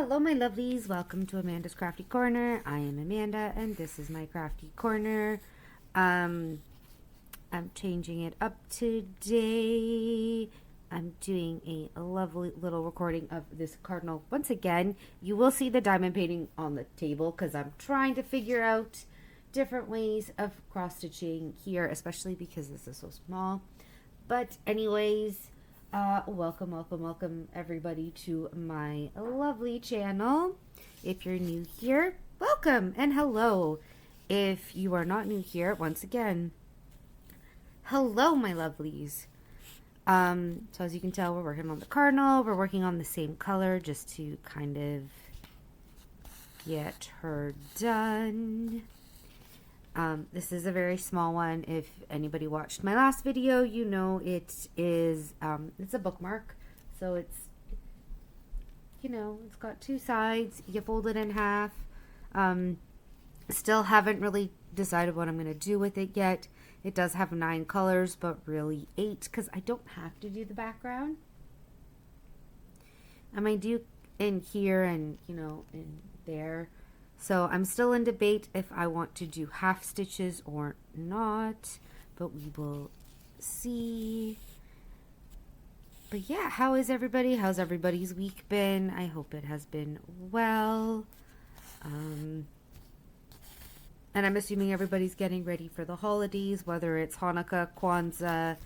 Hello my lovelies, welcome to Amanda's Crafty Corner. I am Amanda and this is my Crafty Corner. I'm changing it up today. I'm doing a lovely little recording of this cardinal. Once again, you will see the diamond painting on the table because I'm trying to figure out different ways of cross stitching here, especially because this is so small. But anyways, welcome everybody to my lovely channel. If you're new here, welcome and hello. If you are not new here, once again, hello my lovelies. So as you can tell, we're working on the cardinal. We're working on the same color just to kind of get her done. This is a very small one. If anybody watched my last video, you know it is, it's a bookmark. So it's, you know, it's got two sides. You fold it in half. Still haven't really decided what I'm going to do with it yet. It does have 9 colors, but really 8 because I don't have to do the background. I might do in here and, you know, in there. So I'm still in debate if I want to do half stitches or not, but we will see. But yeah, how is everybody? How's everybody's week been? I hope it has been well. And I'm assuming everybody's getting ready for the holidays, whether it's Hanukkah, Kwanzaa,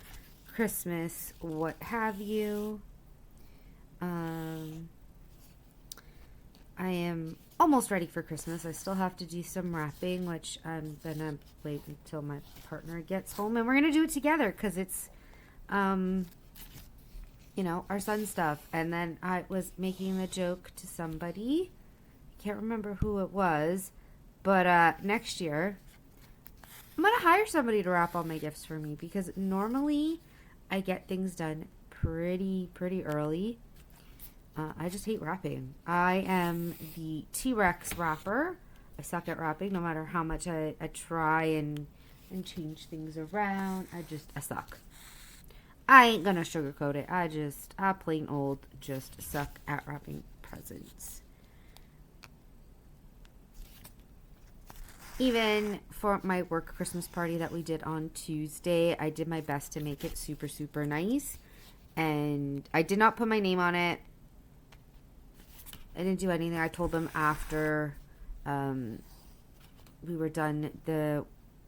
Christmas, what have you. I am almost ready for Christmas. I still have to do some wrapping, which I'm gonna wait until my partner gets home, and we're gonna do it together because it's, you know, our son stuff. And then I was making the joke to somebody, I can't remember who it was, but next year I'm gonna hire somebody to wrap all my gifts for me because normally I get things done pretty early. I just hate wrapping. I am the T-Rex wrapper. I suck at wrapping no matter how much I try and change things around. I suck. I ain't gonna sugarcoat it. I plain old just suck at wrapping presents. Even for my work Christmas party that we did on Tuesday, I did my best to make it super nice. And I did not put my name on it. I didn't do anything. I told them after we were done, the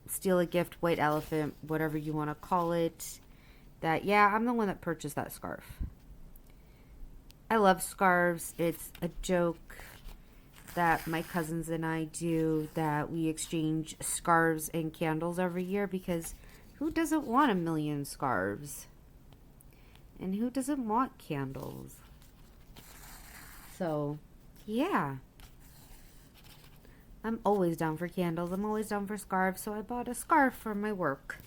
steal a gift, white elephant, whatever you want to call it, that, yeah, I'm the one that purchased that scarf. I love scarves. It's a joke that my cousins and I do, that we exchange scarves and candles every year because who doesn't want a million scarves? And who doesn't want candles? So, yeah. I'm always down for candles. I'm always down for scarves. So I bought a scarf for my work.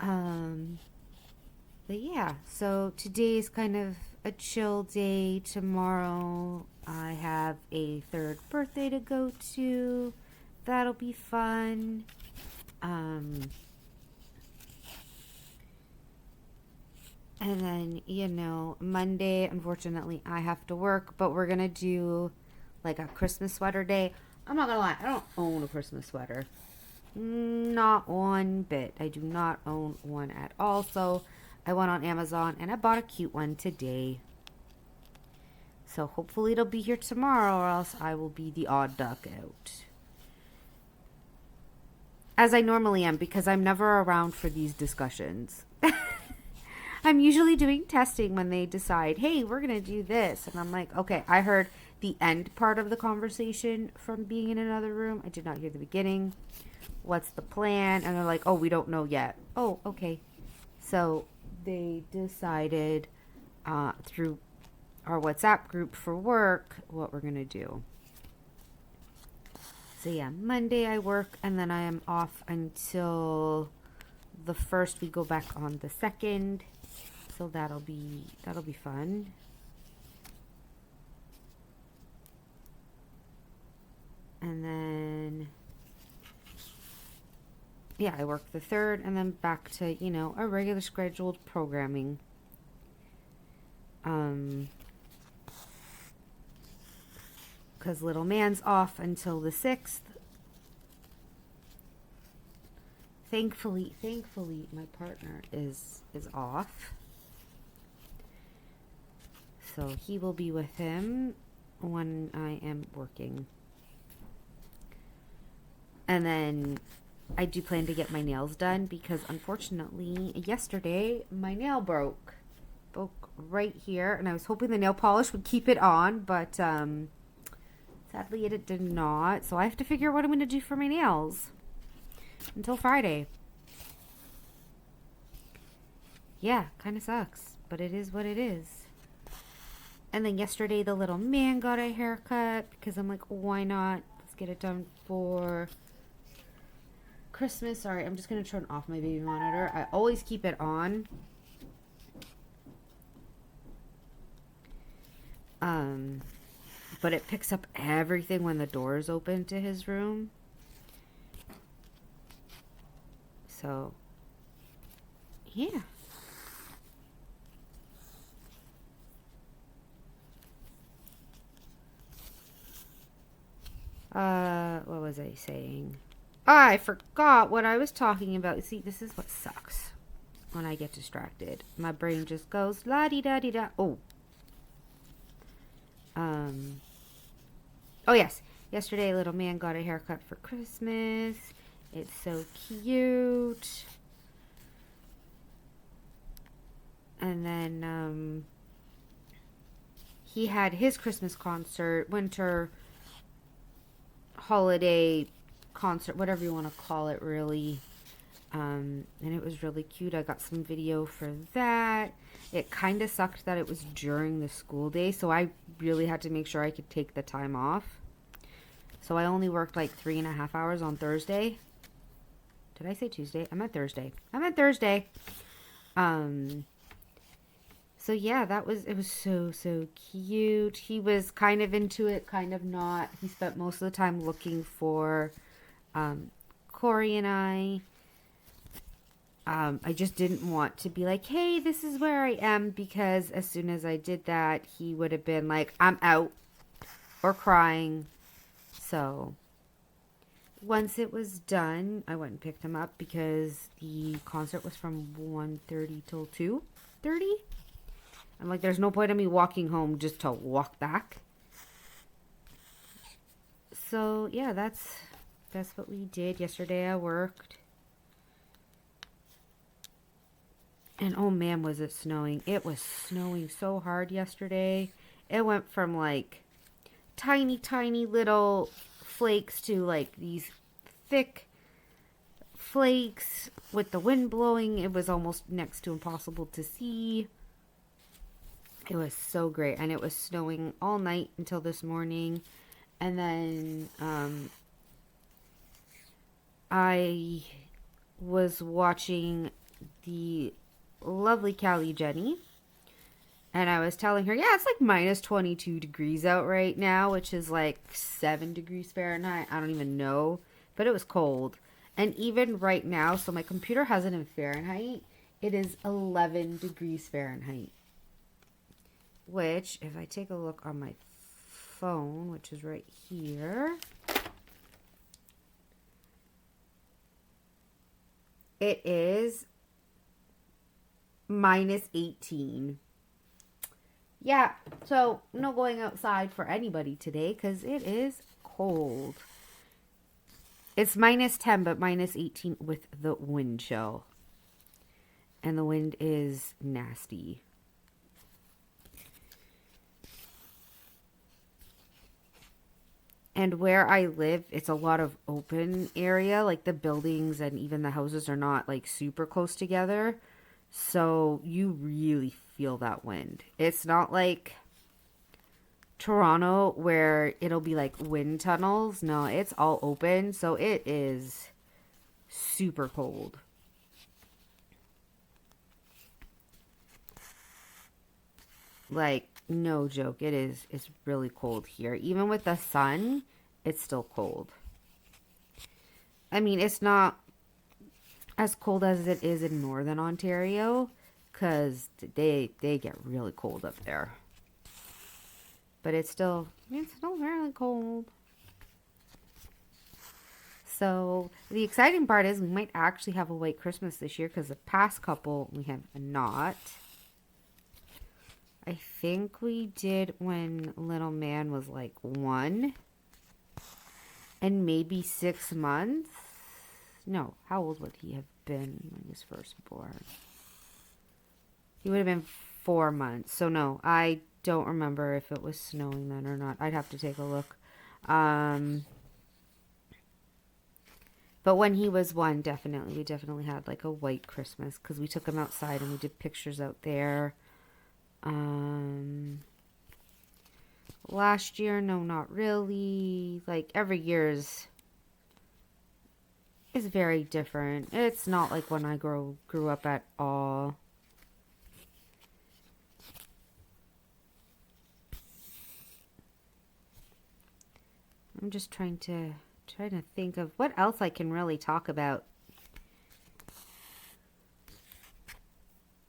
But yeah, so today is kind of a chill day. Tomorrow I have a 3rd birthday to go to. That'll be fun. And then, you know, Monday, unfortunately, I have to work, but we're going to do like a Christmas sweater day. I'm not going to lie, I don't own a Christmas sweater. Not one bit. I do not own one at all. So I went on Amazon and I bought a cute one today. So hopefully it'll be here tomorrow or else I will be the odd duck out. As I normally am because I'm never around for these discussions. I'm usually doing testing when they decide, hey, we're going to do this. And I'm like, okay, I heard the end part of the conversation from being in another room. I did not hear the beginning. What's the plan? And they're like, oh, we don't know yet. Oh, okay. So they decided through our WhatsApp group for work what we're going to do. So yeah, Monday I work and then I am off until the 1st. We go back on the 2nd. So that'll be fun. And then, yeah, I work the 3rd and then back to, you know, a regular scheduled programming. because little man's off until the 6th. Thankfully, my partner is off. So he will be with him when I am working. And then I do plan to get my nails done because unfortunately yesterday my nail broke right here, and I was hoping the nail polish would keep it on, but sadly it did not. So I have to figure out what I'm going to do for my nails until Friday. Yeah, kind of sucks, but it is what it is. And then yesterday the little man got a haircut because I'm like, why not? Let's get it done for Christmas. Sorry, I'm just going to turn off my baby monitor. I always keep it on. But it picks up everything when the door is open to his room. So, yeah. What was I saying? I forgot what I was talking about. See, this is what sucks when I get distracted. My brain just goes la-di-da-di-da. Oh. Oh, yes. Yesterday, little man got a haircut for Christmas. It's so cute. And then, he had his Christmas concert, winter holiday concert, whatever you want to call it, really. And it was really cute. I got some video for that. It kind of sucked that it was during the school day, so I really had to make sure I could take the time off. So I only worked like 3.5 hours on Thursday. Did I say Tuesday? I meant Thursday. So yeah, it was so cute. He was kind of into it, kind of not. He spent most of the time looking for Corey and I. I just didn't want to be like, hey, this is where I am, because as soon as I did that, he would have been like, I'm out, or crying. So once it was done, I went and picked him up because the concert was from 1:30 till 2:30. I'm like, there's no point in me walking home just to walk back. So yeah, that's what we did. Yesterday I worked. And oh man, was it snowing. It was snowing so hard yesterday. It went from like tiny little flakes to like these thick flakes with the wind blowing. It was almost next to impossible to see. It was so great. And it was snowing all night until this morning. And then I was watching the lovely Callie Jenny, and I was telling her, yeah, it's like minus 22 degrees out right now, which is like 7 degrees Fahrenheit. I don't even know, but it was cold. And even right now, so my computer has it in Fahrenheit, it is 11 degrees Fahrenheit, which if I take a look on my phone, which is right here, it is minus 18. Yeah, so no going outside for anybody today because it is cold. It's minus 10, but minus 18 with the wind chill. And the wind is nasty. And where I live, it's a lot of open area. Like the buildings and even the houses are not like super close together. So you really feel that wind. It's not like Toronto where it'll be like wind tunnels. No, it's all open. So it is super cold. Like, no joke. It's really cold here. Even with the sun, it's still cold. I mean, it's not as cold as it is in northern Ontario, because they get really cold up there. but it's still very cold. So the exciting part is we might actually have a white Christmas this year because the past couple we have not. I think we did when little man was like 1 and maybe 6 months. No, how old would he have been when he was first born? He would have been 4 months. So no, I don't remember if it was snowing then or not. I'd have to take a look. But when he was 1, we definitely had like a white Christmas because we took him outside and we did pictures out there. Last year, no, not really. Like every year is very different. It's not like when I grew up at all. I'm just trying to think of what else I can really talk about.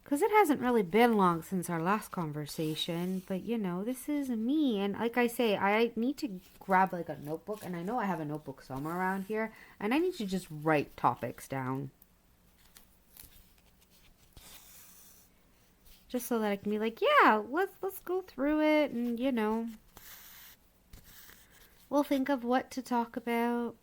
Because it hasn't really been long since our last conversation. But, you know, this is me. And like I say, I need to grab like a notebook. And I know I have a notebook somewhere around here. And I need to just write topics down. Just so that I can be like, yeah, let's go through it. And, you know, we'll think of what to talk about.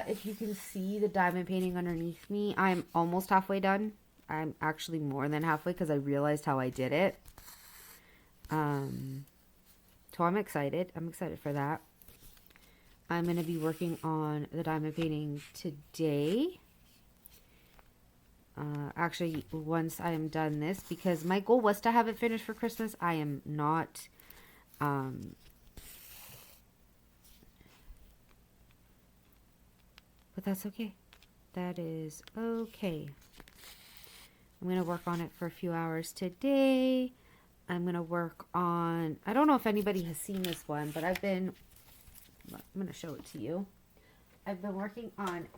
If you can see the diamond painting underneath me, I'm almost halfway done. I'm actually more than halfway because I realized how I did it. So I'm excited. I'm excited for that. I'm going to be working on the diamond painting today. Actually, once I am done this, because my goal was to have it finished for Christmas. I am not, but that's okay. That is okay. I'm going to work on it for a few hours today. I'm going to work on, I don't know if anybody has seen this one, but I'm going to show it to you. I've been working on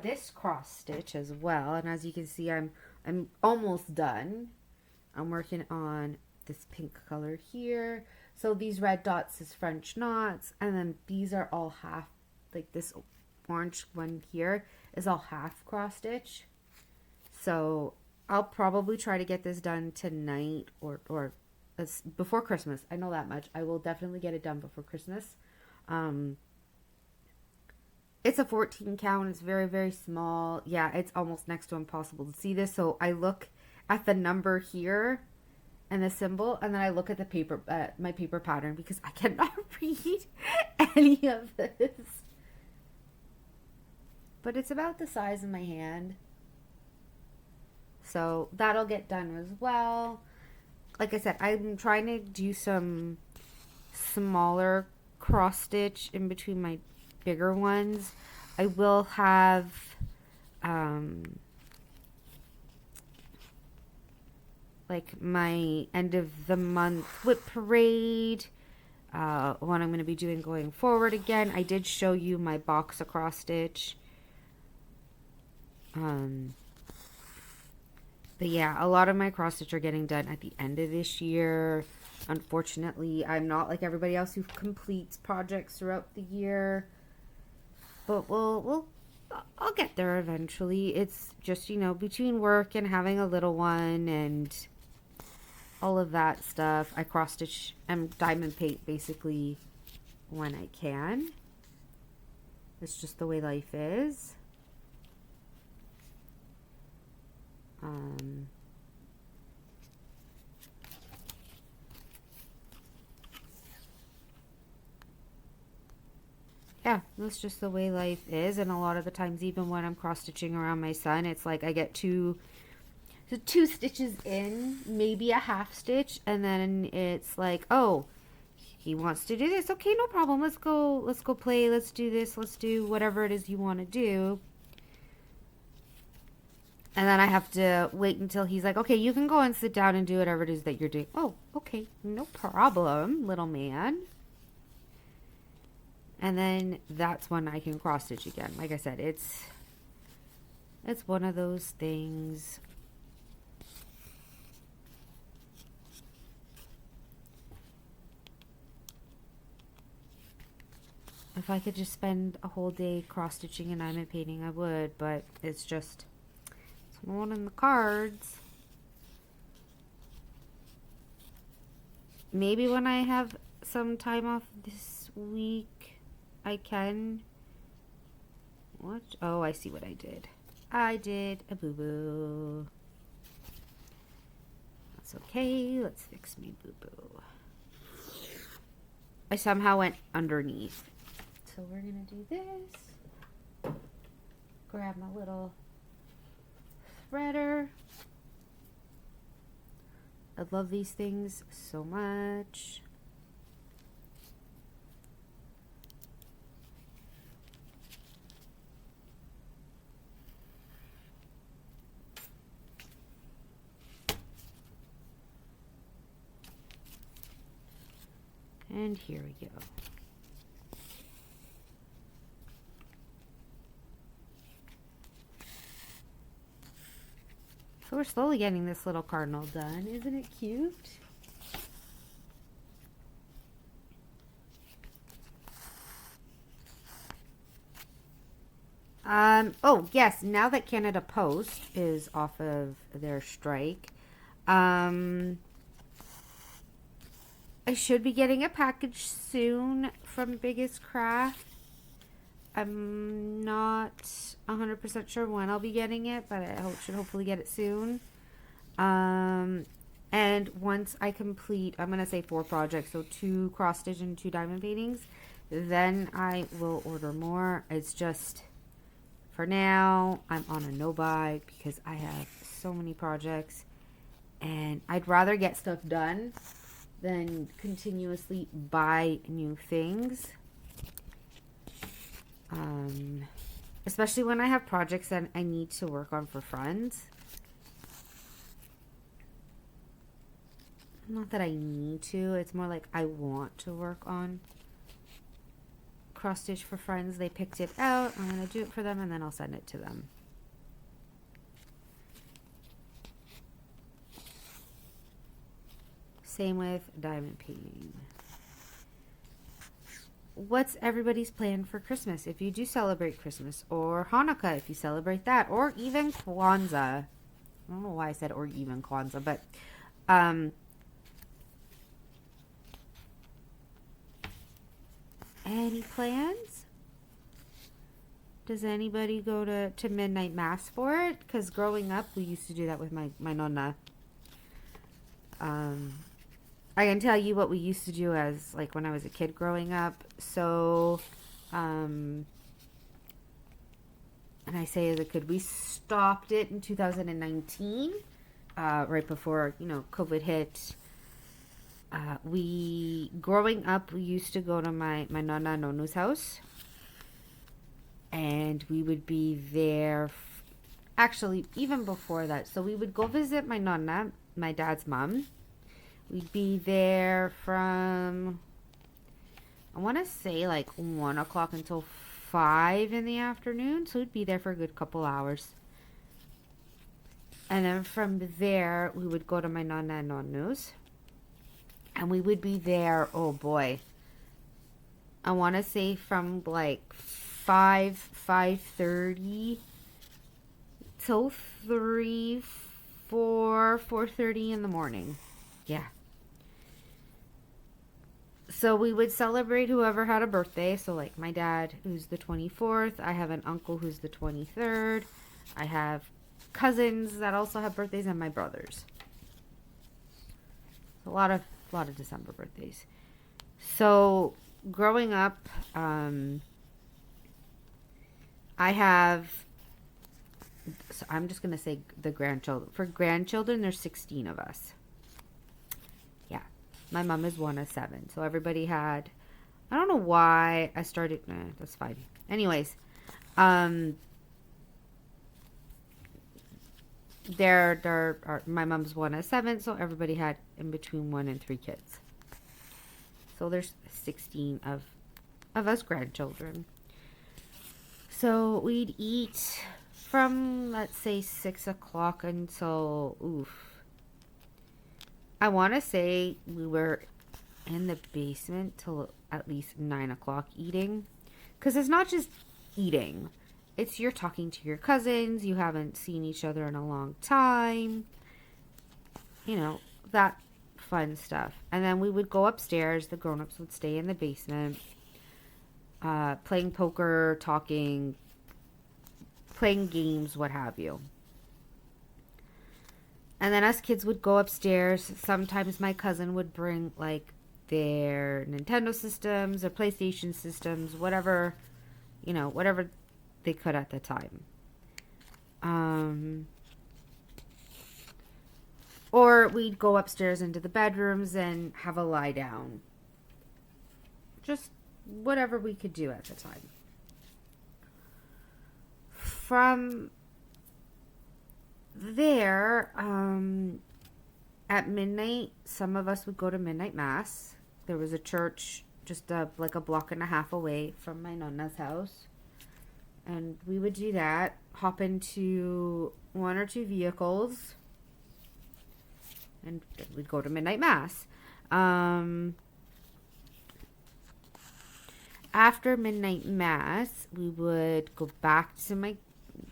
this cross stitch as well. And as you can see, I'm almost done. I'm working on this pink color here. So these red dots is French knots. And then these are all half, like this orange one here is all half cross stitch. So I'll probably try to get this done tonight or before Christmas. I know that much. I will definitely get it done before Christmas. It's a 14 count. It's very, very small. Yeah, it's almost next to impossible to see this. So I look at the number here and the symbol, and then I look at the paper, my paper pattern, because I cannot read any of this. But it's about the size of my hand. So that'll get done as well. Like I said, I'm trying to do some smaller cross stitch in between my bigger ones. I will have like my end of the month WIP parade, what I'm going to be doing going forward again. I did show you my box across stitch. But yeah, a lot of my cross stitch are getting done at the end of this year. Unfortunately, I'm not like everybody else who completes projects throughout the year. But I'll get there eventually. It's just, you know, between work and having a little one and all of that stuff, I cross stitch and diamond paint basically when I can. It's just the way life is. Yeah, that's just the way life is. And a lot of the times, even when I'm cross stitching around my son, it's like I get two stitches in, maybe a half stitch, and then it's like, oh, he wants to do this. Okay, no problem. Let's go play. Let's do this. Let's do whatever it is you want to do. And then I have to wait until he's like, okay, you can go and sit down and do whatever it is that you're doing. Oh, okay, no problem, little man. And then that's when I can cross stitch again. Like I said, it's one of those things. If I could just spend a whole day cross-stitching and diamond painting, I would, but it's not in the cards. Maybe when I have some time off this week, I can. What? Oh, I see what I did. I did a boo-boo. That's okay. Let's fix me boo-boo. I somehow went underneath. So we're going to do this. Grab my little threader. I love these things so much. And here we go. So we're slowly getting this little cardinal done. Isn't it cute? Oh, yes, now that Canada Post is off of their strike, I should be getting a package soon from Biggest Craft. I'm not 100% sure when I'll be getting it, but I should hopefully get it soon. And once I complete, I'm going to say 4 projects, so 2 cross stitch and 2 diamond paintings, then I will order more. It's just, for now, I'm on a no buy because I have so many projects and I'd rather get stuff done than continuously buy new things. Especially when I have projects that I need to work on for friends. Not that I need to, it's more like I want to work on cross stitch for friends. They picked it out, I'm going to do it for them and then I'll send it to them. Same with diamond painting. What's everybody's plan for Christmas? If you do celebrate Christmas, or Hanukkah if you celebrate that, or even Kwanzaa. I don't know why I said or even Kwanzaa, but any plans? Does anybody go to midnight mass for it? Because growing up, we used to do that with my nonna. I can tell you what we used to do as, like, when I was a kid growing up. So, and I say as a kid, we stopped it in 2019, right before, COVID hit. Growing up, we used to go to my nonna nonu's house. And we would be there, actually, even before that. So we would go visit my nonna, my dad's mom. We'd be there from, I want to say, like 1 o'clock until 5 in the afternoon. So we'd be there for a good couple hours. And then from there, we would go to my nonna and nonu's. And we would be there, oh boy, I want to say from like 5:30 till 3, 4:30 in the morning. Yeah. So we would celebrate whoever had a birthday. So like my dad, who's the 24th. I have an uncle who's the 23rd. I have cousins that also have birthdays and my brothers. A lot of December birthdays. So growing up, I have, so I'm just going to say the grandchildren. For grandchildren, there's 16 of us. Yeah. My mom is one of 7. So everybody had, I don't know why I started, that's fine. Anyways, my mom's one of 7, so everybody had in between 1 and 3 kids. So there's 16 of us grandchildren. So we'd eat from, let's say, 6 o'clock until, I want to say we were in the basement till at least 9 o'clock eating. Because it's not just eating. It's you're talking to your cousins. You haven't seen each other in a long time. You know, that fun stuff. And then we would go upstairs. The grown-ups would stay in the basement. Playing poker, talking, playing games, what have you. And then us kids would go upstairs. Sometimes my cousin would bring like their Nintendo systems or PlayStation systems, whatever, you know, whatever they could at the time. Or we'd go upstairs into the bedrooms and have a lie down. Just whatever we could do at the time. From there, at midnight, some of us would go to midnight mass. There was a church just like a block and a half away from my nonna's house. And we would do that, hop into one or two vehicles, and we'd go to midnight mass. After midnight mass, we would go back to my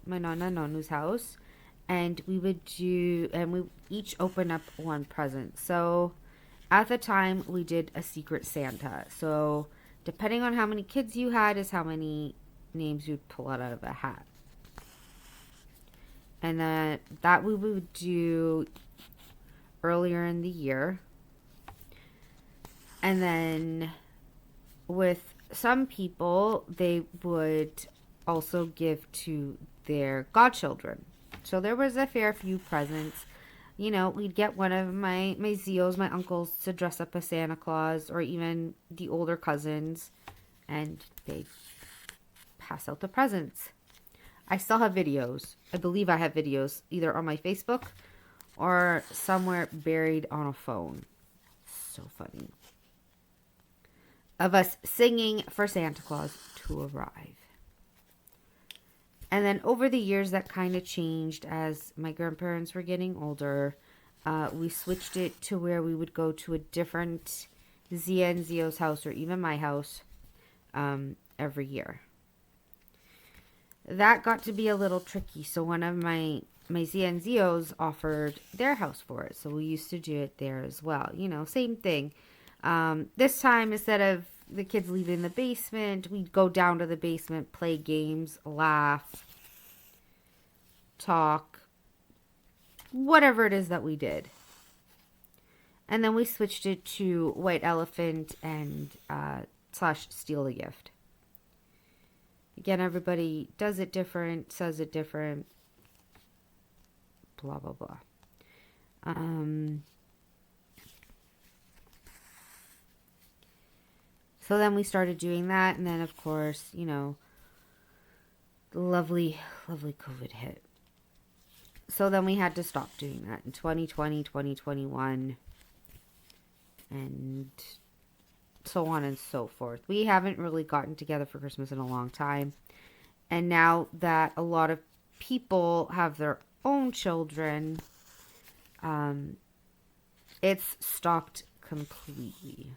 nonna's house, and we would we each open up one present. So at the time, we did a secret Santa. So depending on how many kids you had is how many names you'd pull out of a hat. And then that we would do earlier in the year. And then with some people, they would also give to their godchildren. So there was a fair few presents. You know, we'd get one of my Zeos, my uncles, to dress up as Santa Claus, or even the older cousins, and they'd pass out the presents. I still have videos. I believe I have videos either on my Facebook or somewhere buried on a phone. So funny. Of us singing for Santa Claus to arrive. And then over the years, that kind of changed as my grandparents were getting older. We switched it to where we would go to a different Zia and Zio's house, or even my house, every year. That got to be a little tricky. So one of my Zia and Zio's offered their house for it. So we used to do it there as well. You know, same thing. This time, instead of the kids leaving the basement, we'd go down to the basement, play games, laugh, talk, whatever it is that we did. And then we switched it to White Elephant and / Steal the Gift. Again, everybody does it different, says it different, blah, blah, blah. So then we started doing that. And then, of course, you know, the lovely, lovely COVID hit. So then we had to stop doing that in 2020, 2021, and so on and so forth. We haven't really gotten together for Christmas in a long time. And now that a lot of people have their own children, it's stopped completely.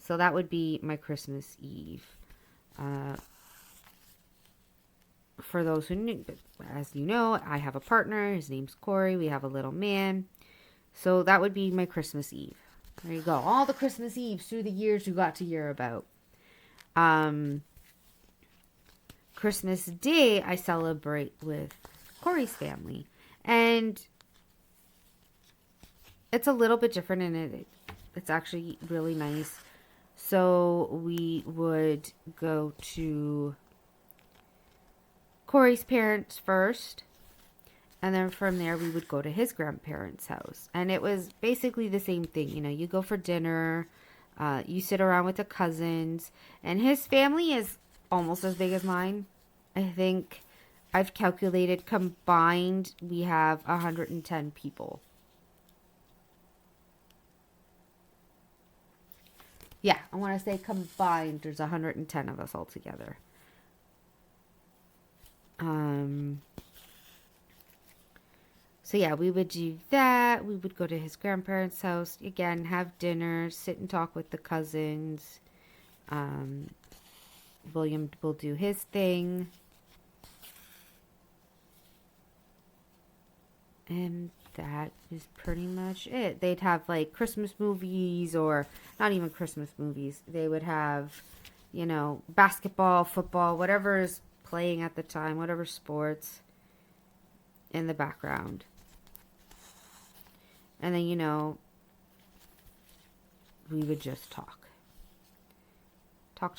So that would be my Christmas Eve. For those who knew, as you know, I have a partner. His name's Corey. We have a little man. So that would be my Christmas Eve. There you go. All the Christmas Eves through the years you got to hear about. Christmas Day, I celebrate with Corey's family. And it's a little bit different, and it's actually really nice. So we would go to Corey's parents first, and then from there we would go to his grandparents' house. And it was basically the same thing. You know, you go for dinner, you sit around with the cousins, and his family is almost as big as mine. I think I've calculated combined we have 110 people. Yeah, I want to say combined there's 110 of us all together. So yeah, we would do that. We would go to his grandparents' house again, have dinner, sit and talk with the cousins. William will do his thing. And that is pretty much it. They'd have like Christmas movies, or not even Christmas movies. They would have, you know, basketball, football, whatever is playing at the time, whatever sports in the background. And then, you know, we would just talk. Talk.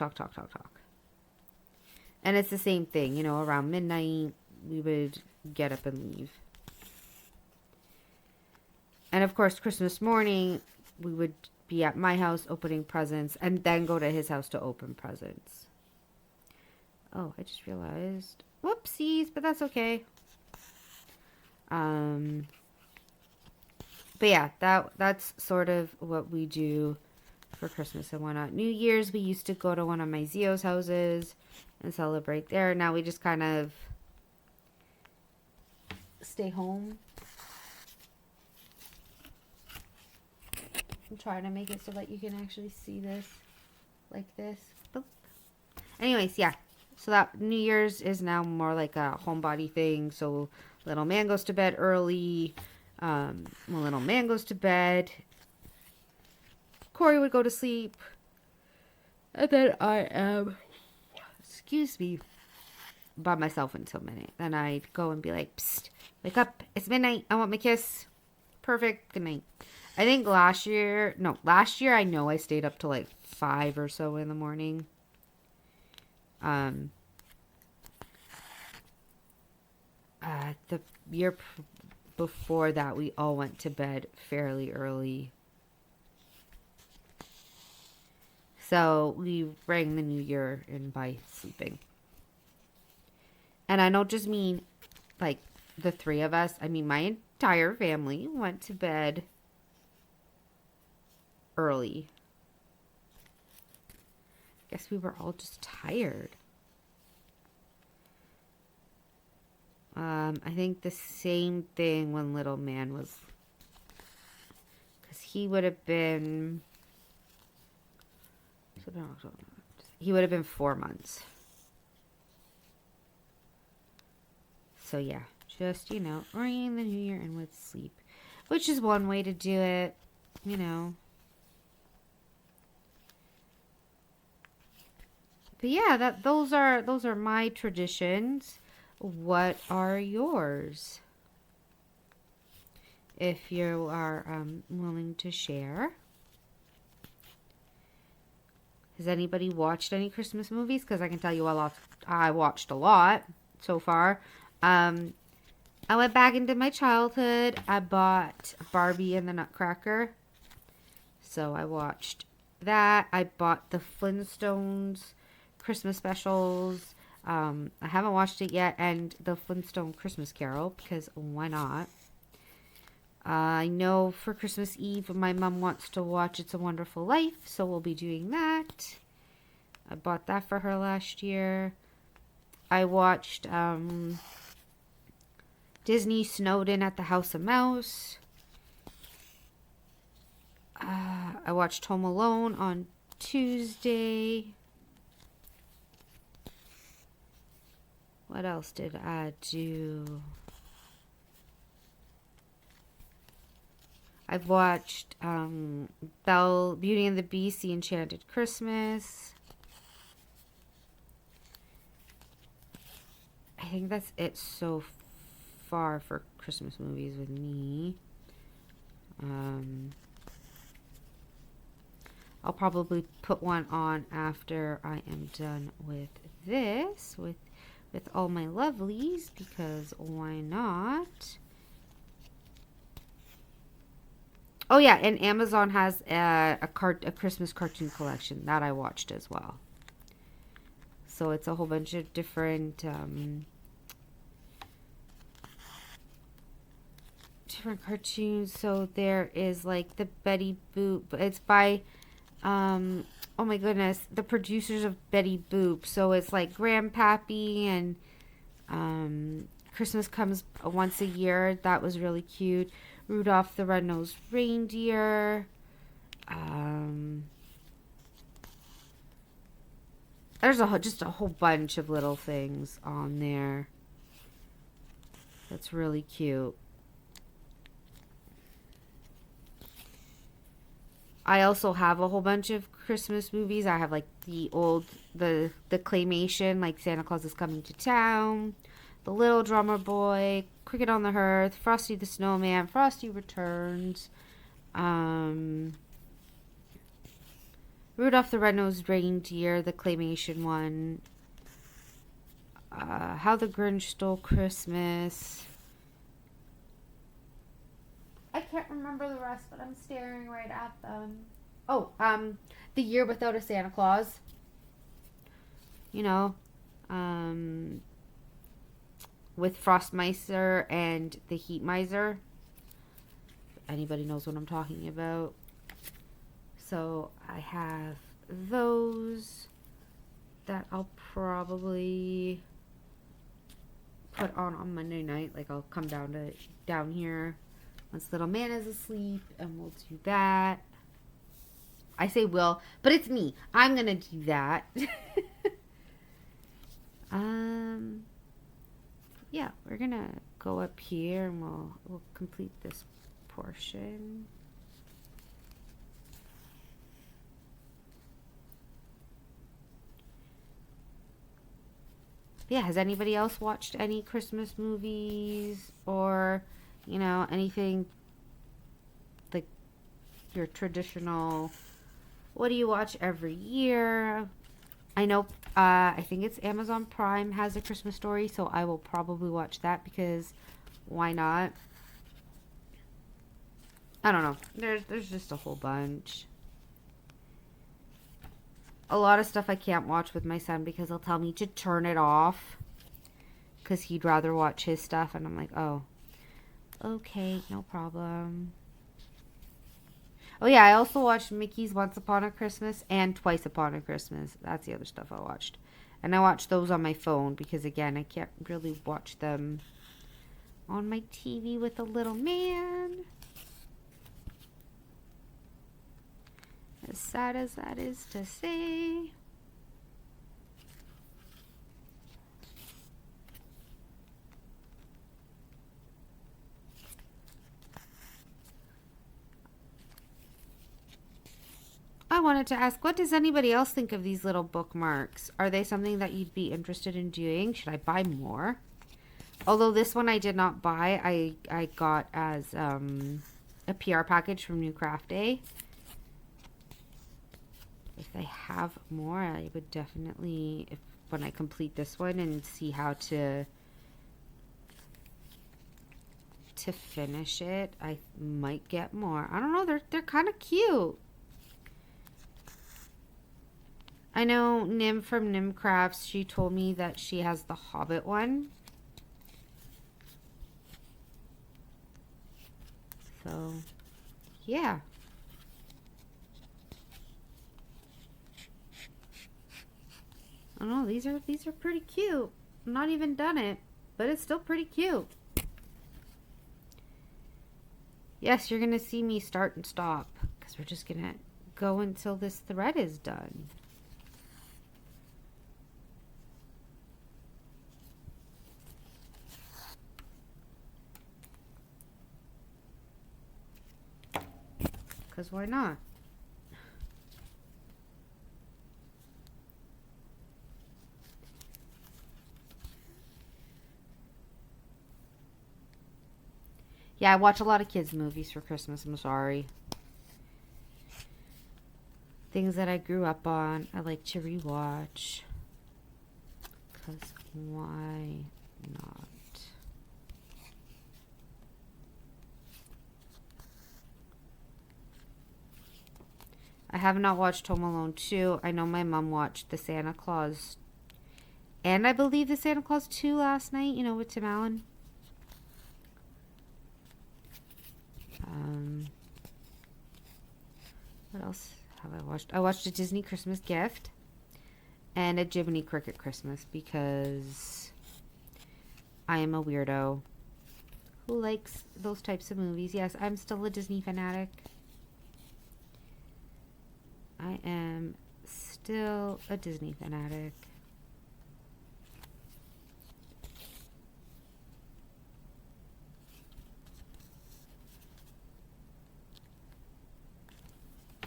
And it's the same thing, you know, around midnight, we would get up and leave. And of course, Christmas morning, we would be at my house opening presents and then go to his house to open presents. Oh, I just realized. Whoopsies, but that's okay. But yeah, that's sort of what we do for Christmas and whatnot. New Year's, we used to go to one of my Zio's houses and celebrate there. Now we just kind of stay home. I'm trying to make it so that you can actually see this like this. Boop. Anyways, yeah. So that New Year's is now more like a homebody thing. So little man goes to bed early. When little man goes to bed, Corey would go to sleep. And then I am, excuse me, by myself until midnight. Then I'd go and be like, psst, wake up. It's midnight. I want my kiss. Perfect. Good night. I think last year I know I stayed up till like 5 or so in the morning. The year before that, we all went to bed fairly early. So we rang the new year in by sleeping. And I don't just mean like the three of us. I mean, my entire family went to bed early. Guess we were all just tired. I think the same thing when little man was, because he would have been 4 months. So yeah, just, you know, ringing the new year in with sleep, which is one way to do it, you know. But yeah, those are my traditions. What are yours? If you are willing to share. Has anybody watched any Christmas movies? Because I can tell you I watched a lot so far. I went back into my childhood. I bought Barbie and the Nutcracker. So I watched that. I bought the Flintstones Christmas specials. I haven't watched it yet, and the Flintstone Christmas Carol, because why not? I know for Christmas Eve, my mom wants to watch It's a Wonderful Life, so we'll be doing that. I bought that for her last year. I watched Disney Snowden at the House of Mouse. I watched Home Alone on Tuesday. What else did I do? I've watched Beauty and the Beast, The Enchanted Christmas. I think that's it so far for Christmas movies with me. I'll probably put one on after I am done with this, with all my lovelies, because why not? Oh yeah, and Amazon has a Christmas cartoon collection that I watched as well. So it's a whole bunch of different cartoons. So there is like the Betty Boop. It's by oh my goodness, the producers of Betty Boop. So it's like Grandpappy and Christmas Comes Once a Year. That was really cute. Rudolph the Red-Nosed Reindeer. There's just a whole bunch of little things on there. That's really cute. I also have a whole bunch of Christmas movies. I have like the claymation, like Santa Claus is Coming to Town, The Little Drummer Boy, Cricket on the Hearth, Frosty the Snowman, Frosty Returns, Rudolph the Red-Nosed Reindeer, the claymation one, How the Grinch Stole Christmas. I can't remember the rest, but I'm staring right at them. Oh, The Year Without a Santa Claus. You know, with Frost Miser and the Heat Miser. Anybody knows what I'm talking about. So I have those that I'll probably put on Monday night. Like I'll come down here once little man is asleep, and we'll do that. I say will, but it's me. I'm gonna do that. Yeah, we're gonna go up here and we'll complete this portion. Yeah, has anybody else watched any Christmas movies or, anything like your traditional, what do you watch every year? I know, I think it's Amazon Prime has A Christmas Story, so I will probably watch that because why not? I don't know. There's just a whole bunch. A lot of stuff I can't watch with my son because he'll tell me to turn it off because he'd rather watch his stuff, and I'm like, oh, okay, no problem. Oh yeah, I also watched Mickey's Once Upon a Christmas and Twice Upon a Christmas. That's the other stuff I watched. And I watched those on my phone because, again, I can't really watch them on my TV with a little man. As sad as that is to say. I wanted to ask, what does anybody else think of these little bookmarks? Are they something that you'd be interested in doing? Should I buy more? Although this one I did not buy. I got as a PR package from New Craft Day. If they have more, I would definitely, when I complete this one and see how to finish it, I might get more. I don't know. They're kind of cute. I know Nim from Nim Crafts, she told me that she has the Hobbit one. So, yeah. I don't know, these are pretty cute. I'm not even done it, but it's still pretty cute. Yes, you're going to see me start and stop because we're just going to go until this thread is done. Because why not? Yeah, I watch a lot of kids' movies for Christmas. I'm sorry. Things that I grew up on, I like to rewatch. Because why not? I have not watched Home Alone 2. I know my mom watched the Santa Claus and I believe the Santa Claus 2 last night, with Tim Allen. What else have I watched? I watched A Disney Christmas Gift and A Jiminy Cricket Christmas because I am a weirdo who likes those types of movies. Yes, I'm still a Disney fanatic. I am still a Disney fanatic.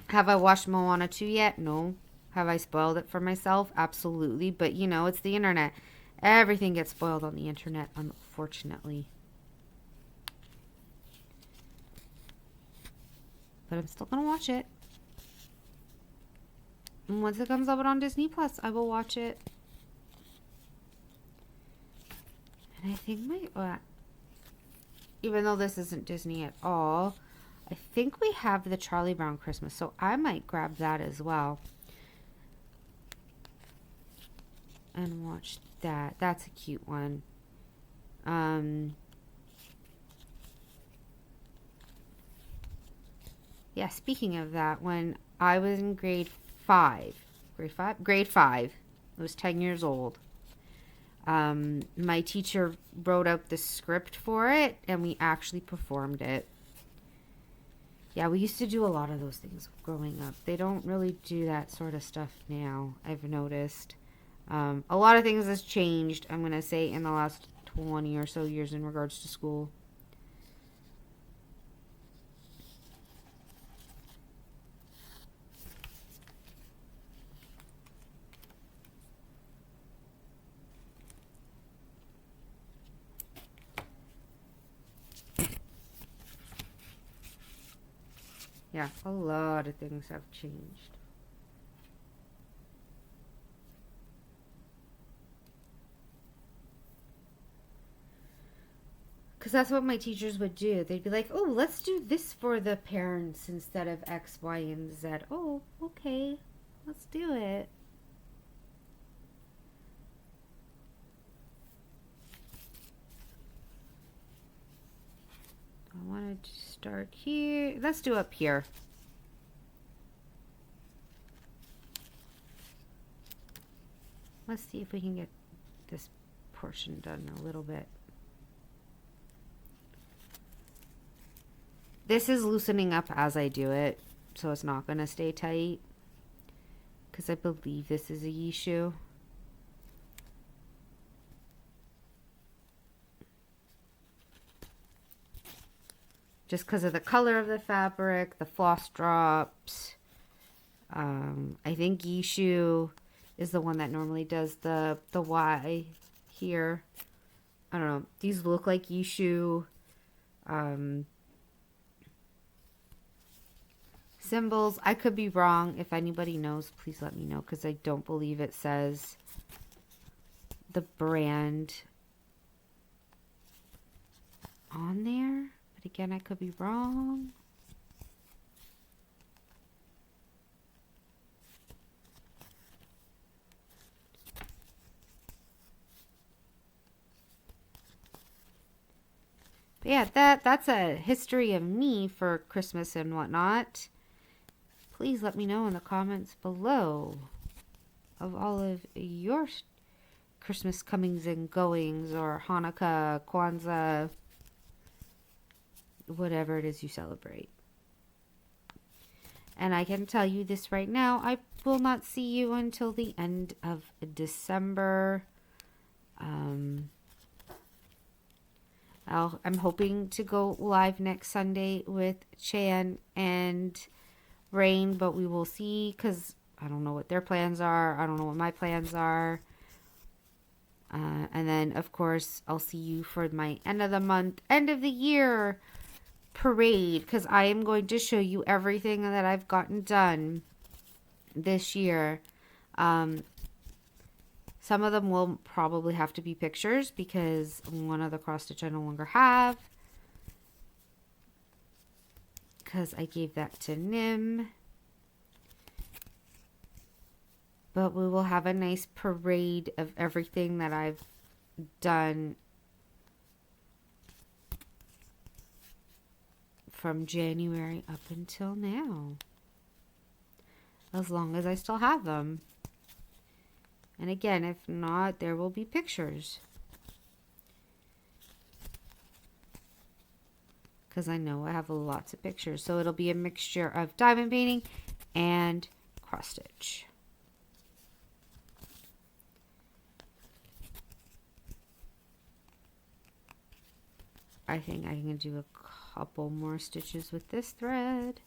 Have I watched Moana 2 yet? No. Have I spoiled it for myself? Absolutely. But you know, it's the internet. Everything gets spoiled on the internet, unfortunately. But I'm still going to watch it. And once it comes out on Disney Plus, I will watch it. And I think even though this isn't Disney at all, I think we have the Charlie Brown Christmas, so I might grab that as well and watch that. That's a cute one. Yeah, speaking of that, when I was in grade 5, I was 10 years old. My teacher wrote out the script for it, and we actually performed it. Yeah, we used to do a lot of those things growing up. They don't really do that sort of stuff now, I've noticed. A lot of things has changed, I'm going to say, in the last 20 or so years in regards to school. Yeah, a lot of things have changed. Because that's what my teachers would do. They'd be like, oh, let's do this for the parents instead of X, Y, and Z. Oh, okay. Let's do it. I wanted to start here. Let's do up here. Let's see if we can get this portion done a little bit. This is loosening up as I do it, so it's not going to stay tight. Because I believe this is a Yishu. Just because of the color of the fabric, the floss drops. I think Yishu is the one that normally does the Y here. I don't know. These look like Yishu symbols. I could be wrong. If anybody knows, please let me know, because I don't believe it says the brand on there. But again, I could be wrong. But yeah, that's a history of me for Christmas and whatnot. Please let me know in the comments below of all of your Christmas comings and goings, or Hanukkah, Kwanzaa, whatever it is you celebrate. And I can tell you this right now, I will not see you until the end of December. I'm hoping to go live next Sunday with Chan and Rain, but we will see, because I don't know what their plans are. I don't know what my plans are. And then, of course, I'll see you for my end of the month, end of the year parade, because I am going to show you everything that I've gotten done this year. Some of them will probably have to be pictures, because one of the cross stitch I no longer have, because I gave that to Nim. But we will have a nice parade of everything that I've done from January up until now, as long as I still have them. And again, if not, there will be pictures, because I know I have lots of pictures. So it'll be a mixture of diamond painting and cross stitch. I think I can do a couple more stitches with this thread.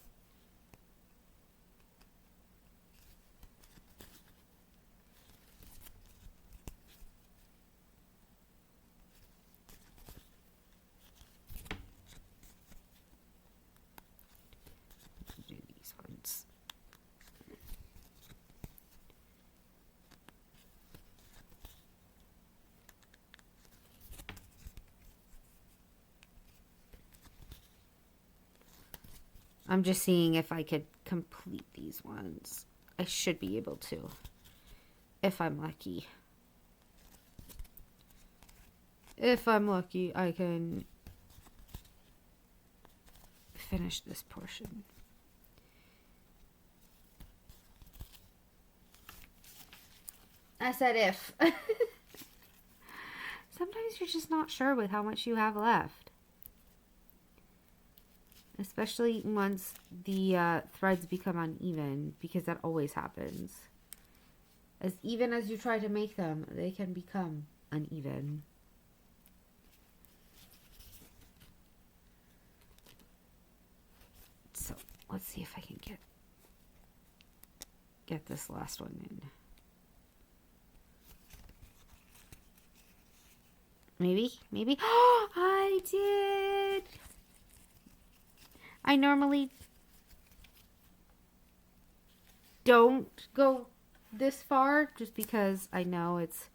Do these ones. I'm just seeing if I could complete these ones. I should be able to, if I'm lucky. If I'm lucky, I can finish this portion. I said if. Sometimes you're just not sure with how much you have left. Especially once the threads become uneven, because that always happens. As even as you try to make them, they can become uneven. So let's see if I can get this last one in. Maybe? I did! I normally don't go this far just because I know it's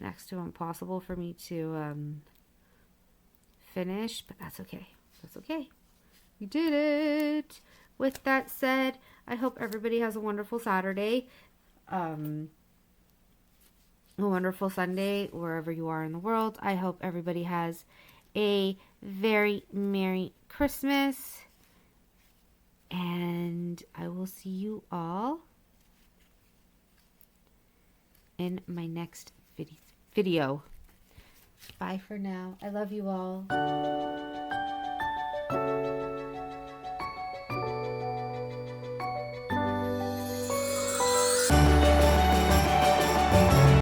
next to impossible for me to finish, but that's okay. That's okay. We did it! With that said, I hope everybody has a wonderful Saturday. A wonderful Sunday wherever you are in the world. I hope everybody has a very Merry Christmas, and I will see you all in my next video. Bye for now. I love you all.